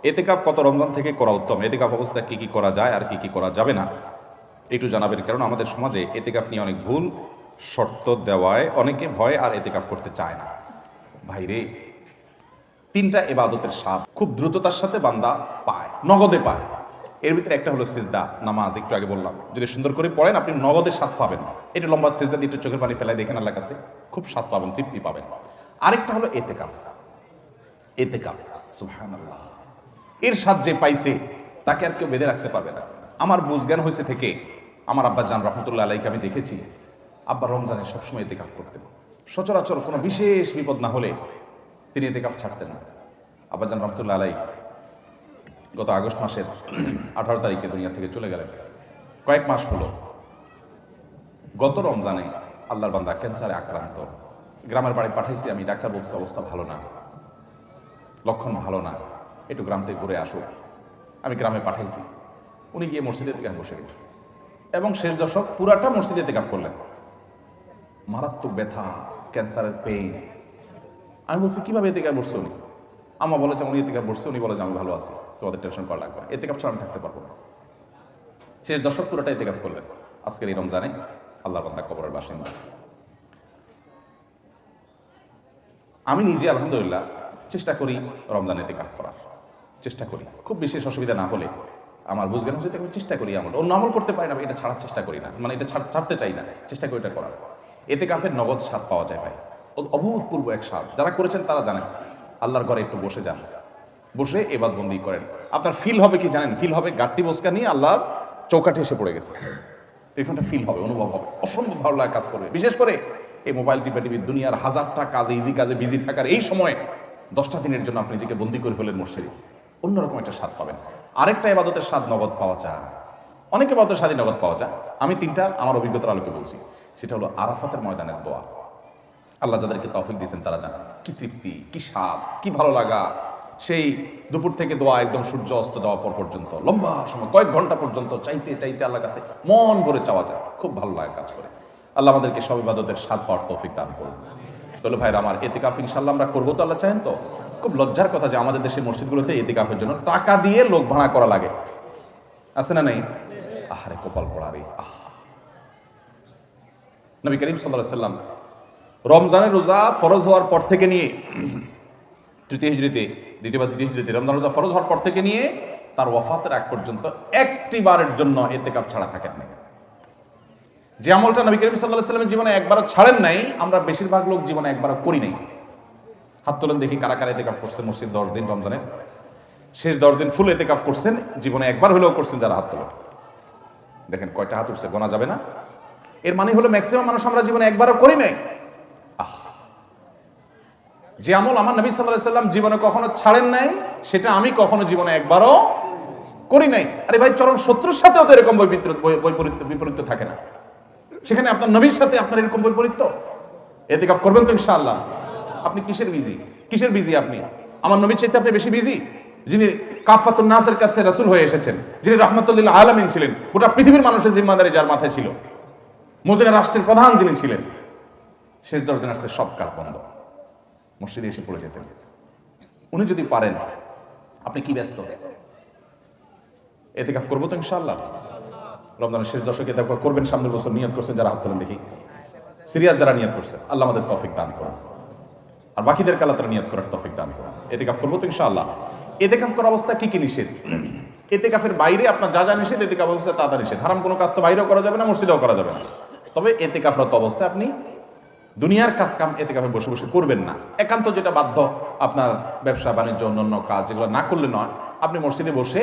এতেকাফ কত রমজান থেকে করা উত্তম, এতেকাফ অবস্থায় কি কি করা যায় আর কি কি করা যাবে না একটু জানাবেন। কারণ আমাদের সমাজে এতেকাফ নিয়ে অনেক ভুল শর্ত দেওয়ায় অনেকে ভয় আর এতেকাফ করতে চায় না। ভাইরে, তিনটা ইবাদতের স্বাদ খুব দ্রুততার সাথে বান্দা পায়, নগদে পায়। এর ভিতরে একটা হলো সিজদা, নামাজ। একটু আগে বললাম, যদি সুন্দর করে পড়েন আপনি নগদে স্বাদ পাবেন। একটু লম্বা সিজদা দিয়ে একটু চোখের পানি ফেলায় দেখেন আল্লাহর কাছে, খুব স্বাদ পাবেন, তৃপ্তি পাবেন। আরেকটা হলো এতেকাফ। এতেকাফ সুবহানাল্লাহ, এর স্বাদ যে পাইছে তাকে আর কেউ বেঁধে রাখতে পারবে না। আমার বুঝজ্ঞান হয়েছে থেকে আমার আব্বা জান রহমতুল্লাহ আলাইকে আমি দেখেছি, আব্বা রমজানে সবসময় এতেকাফ করতেন। সচরাচর কোনো বিশেষ বিপদ না হলে তিনি এতেকাফ ছাড়তেন না। আব্বা জান রহমতুল্লাহ আলাই গত আগস্ট মাসের 18 তারিখে দুনিয়া থেকে চলে গেলেন। কয়েক মাস হলো। গত রমজানে আল্লাহর বান্দা ক্যান্সারে আক্রান্ত, গ্রামের বাড়ি পাঠাইছি আমি, ডাক্তার বলছে অবস্থা ভালো না, লক্ষণ ভালো না, একটু গ্রাম থেকে ঘুরে আসুক। আমি গ্রামে পাঠাইছি, উনি গিয়ে মসজিদে এতেকাফ বসে গেছে এবং শেষ দশক পুরাটা মসজিদে এতেকাফ করলেন। মারাত্মক ব্যথা, ক্যান্সারের পেইন। আমি বলছি কিভাবে এতেকাফ বসছে উনি? আমা বলে যে উনি এতেকাফ বসছে, উনি বলে যে আমি ভালো আছি, তোমাদের টেনশন করা লাগবে না, এতেকাফ ছাড়া আমি থাকতে পারবো না। শেষ দশক পুরাটা এতেকাফ করলেন। আজকের এই রমজানে আল্লাহর বান্দা কবরের বাসিন্দা। আমি নিজে আলহামদুলিল্লাহ চেষ্টা করি রমজানে এতেকাফ করার, চেষ্টা করি। খুব বিশেষ অসুবিধা না হলে আমার বুঝজ্ঞান হচ্ছে আমি চেষ্টা করি। আমল অন্য আমল করতে পারি না, এটা ছাড়ার চেষ্টা করি না, মানে এটা ছাড়তে চাই না, চেষ্টা করি এটা করার। এতেকাফের নগদ স্বাদ পাওয়া যায় ভাই, অভূতপূর্ব এক স্বাদ। যারা করেছেন তারা জানেন। আল্লাহর ঘরে একটু বসে যান, বসে ইবাদতবন্দি করেন, আপনার ফিল হবে কি জানেন? ফিল হবে গাট্টি বসকা নিয়ে আল্লাহর চৌকাঠে এসে পড়ে গেছে, এখানটা ফিল হবে, অনুভব হবে, অসম্ভব ভালো লাগে কাজ করবে। বিশেষ করে এই মোবাইল টিপি দুনিয়ার হাজারটা কাজে, ইজি কাজে বিজি থাকার এই সময় 10টা দিনের জন্য আপনি নিজেকে বন্দি করে ফেলেন মসজিদে, অন্যরকম একটা স্বাদ পাবেন। আরেকটা ইবাদতের স্বাদ নগদ পাওয়া যায়, অনেক ইবাদতের স্বাদই নগদ পাওয়া যায়। আমি তিনটা আমার অভিজ্ঞতার আলোকে বলছি। সেটা হলো আরাফাতের ময়দানের দোয়া। আল্লাহ যাদেরকে তৌফিক দিয়েছেন তারা জানেন কি তৃপ্তি, কি স্বাদ, কি ভালো লাগা। সেই দুপুর থেকে দোয়া একদম সূর্য অস্ত যাওয়া পর পর্যন্ত লম্বা সময়, কয়েক ঘন্টা পর্যন্ত চাইতে চাইতে আল্লাহর কাছে মন ভরে চাওয়া যায়, খুব ভালো লাগে কাজ করে। আল্লাহ আমাদেরকে সব ইবাদতের স্বাদ পাওয়ার তৌফিক দান করুন। তাহলে ভাইরা আমার, এতেকাফ ইনশাআল্লাহ আমরা করবো তো, আল্লাহ চাহেন তো। খুব লজ্জার কথা যে আমাদের দেশের মসজিদগুলোতে এতেকাফের জন্য টাকা দিয়ে লোক ভাড়া করা লাগে, আছে না নাই? আহারে কপাল পড়া রে। নবী করিম সাল্লাল্লাহু আলাইহি ওয়াসাল্লাম রমজানের রোজা ফরজ হওয়ার পর থেকে নিয়ে তৃতীয় হিজরিতে, দ্বিতীয় বা তৃতীয় হিজরিতে রমজান রোজা ফরজ হওয়ার পর থেকে নিয়ে তার ওয়াফাতের আগ পর্যন্ত একটি বারের জন্য এতেকাফ ছাড়া থাকেন নাই। যে আমলটা নবী করিম সাল্লাল্লাহু আলাইহি ওয়াসাল্লামের জীবনে একবারও ছাড়েন নাই, আমরা বেশিরভাগ লোক জীবনে একবারও করি নাই। হাত তোলেন দেখি কারা কারা এতেকাফ করছেন মসজিদ 10 দিন রমজানের শেষ 10 দিন ফুল এতেকাফ করছেন, জীবনে একবার হলেও করছেন যারা, হাত তোলেন দেখেন কয়টা হাত উঠছে, গোনা যাবে না। এর মানে হলো ম্যাক্সিমাম মানুষ আমরা জীবনে একবারও করি নাই। যে আমল আমার নবী সাল্লাল্লাহু আলাইহি ওয়াসাল্লাম জীবনে কখনো ছাড়েন নাই, সেটা আমি কখনো জীবনে একবারও করি নাই। আরে ভাই, চরম শত্রুর সাথেও তো এরকম বিপরীত থাকে না, সেখানে আপনার নবীর সাথে আপনার এরকম বৈপরীত্য। এতেকাফ করবেন তো ইনশাআল্লাহ? আপনি কিসের বিজি? আপনি আমার নবীর চাইতে আপনি বেশি বিজি, যিনি কাফাতুন নাসের কাছে রাসূল হয়ে এসেছেন, যিনি রাহমাতুল লিল আলামিন ছিলেন, গোটা পৃথিবীর মানুষের জিম্মাদারি যার মাথায় ছিল, মদিনা রাষ্ট্রের প্রধান যিনি ছিলেন। শেষ 10 দিন আসছে সব কাজ বন্ধ, মসজিদে এসে পড়ে যেতেন। উনি যদি পারেন, আপনি কি ব্যস্ত? এতেকাফ করবো তো ইনশাআল্লাহ। রমজানের শেষ দশকে এতেকাফ করবেন, সামনের বছর নিয়ত করছেন যারা, হাত তোলেন দেখি। সিরিয়াস যারা নিয়ত করছেন, আল্লাহ আমাদের তৌফিক দান করুন, আর বাকিদের আল্লাহ তাআলা নিয়ত করার তৌফিক দান করুন। এতেকাফ করবো তো ইনশাআল্লাহ। এতেকাফ করার অবস্থা কি কি নিষেধ? এতেকাফের বাইরে আপনার যা যা নিষেধ, এতেকাফ অবস্থা তা নিষেধ। হারাম কোনো কাজ তো বাইরেও করা যাবে না, মসজিদেও করা যাবে না। তবে এতেকাফরত অবস্থায় আপনি দুনিয়ার কাজ কাম এতেকাফে বসে বসে করবেন না। একান্ত যেটা বাধ্য, আপনার ব্যবসা বাণিজ্য অন্যান্য কাজ যেগুলো না করলে নয়, আপনি মসজিদে বসে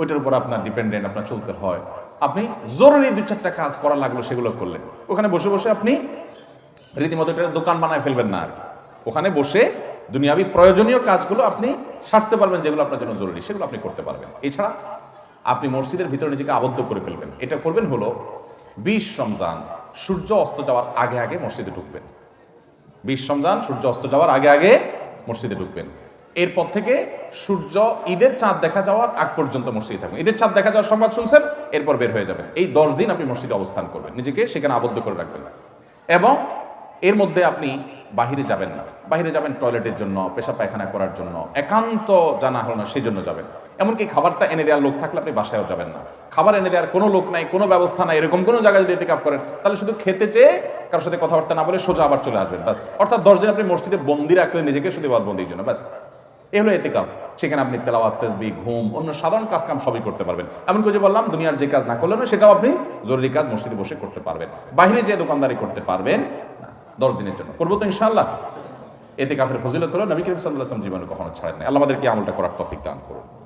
ওইটার উপর আপনার ডিপেন্ডেন্ট, আপনার চলতে হয়। আপনি জরুরি 2-4টা কাজ করা লাগলো, সেগুলো করলেন। ওখানে বসে বসে আপনি রীতিমতো একটা দোকান বানায় ফেলবেন না আর কি। ওখানে বসে দুনিয়াবি প্রয়োজনীয় কাজগুলো আপনি সারতে পারবেন, যেগুলো আপনার জন্য জরুরি সেগুলো আপনি করতে পারবেন। এছাড়া আপনি মসজিদের ভিতরে নিজেকে আবদ্ধ করে ফেলবেন। এটা করবেন হলো 20 রমজান সূর্য অস্ত যাওয়ার আগে আগে মসজিদে ঢুকবেন। 20 রমজান সূর্য অস্ত যাওয়ার আগে আগে মসজিদে ঢুকবেন। এরপর থেকে সূর্য ঈদের চাঁদ দেখা যাওয়ার আগ পর্যন্ত মসজিদে থাকবেন। ঈদের চাঁদ দেখা যাওয়ার সংবাদ শুনছেন, এরপর বের হয়ে যাবেন। এই 10 দিন আপনি মসজিদে অবস্থান করবেন, নিজেকে সেখানে আবদ্ধ করে রাখবেন। এবং এর মধ্যে আপনি বাহিরে যাবেন না। বাহিরে যাবেন টয়লেটের জন্য, পেশাব পায়খানা করার জন্য, একান্ত জানা হলো না সেই জন্য যাবেন। এমনকি খাবারটা এনে দেওয়ার লোক থাকলে আপনি বাসায়ও যাবেন না। খাবার এনে দেওয়ার কোনো লোক নাই, কোনো ব্যবস্থা নাই, এরকম কোনো জায়গায় যদি ইতিকাফ করেন তাহলে শুধু খেতে চেয়ে কারোর সাথে কথাবার্তা না বলে সোজা আবার চলে আসবেন, ব্যাস। অর্থাৎ 10 দিন আপনি মসজিদে বন্দি রাখলেন নিজেকে শুধু বন্দির জন্য, ব্যাস। এ হলো ইতিকাফ। সেখানে আপনি তেলাওয়াত, তাসবিহ, ঘুম, অন্য সাধারণ কাজ কাম সবই করতে পারবেন। এমন করে বললাম দুনিয়ার যে কাজ না করলেন সেটাও আপনি জরুরি কাজ মসজিদে বসে করতে পারবেন। বাইরে যে দোকানদারি করতে পারবেন না 10 দিনের জন্য। করবো তো ইনশাআল্লাহ। ইতিকাফের ফজিলত হলো নবী করিম সাল্লাল্লাহু আলাইহি ওয়াসাল্লাম জীবনে কখনো ছাড়েন না। আল্লাহ আমাদেরকে আমলটা করার তৌফিক দান করুন।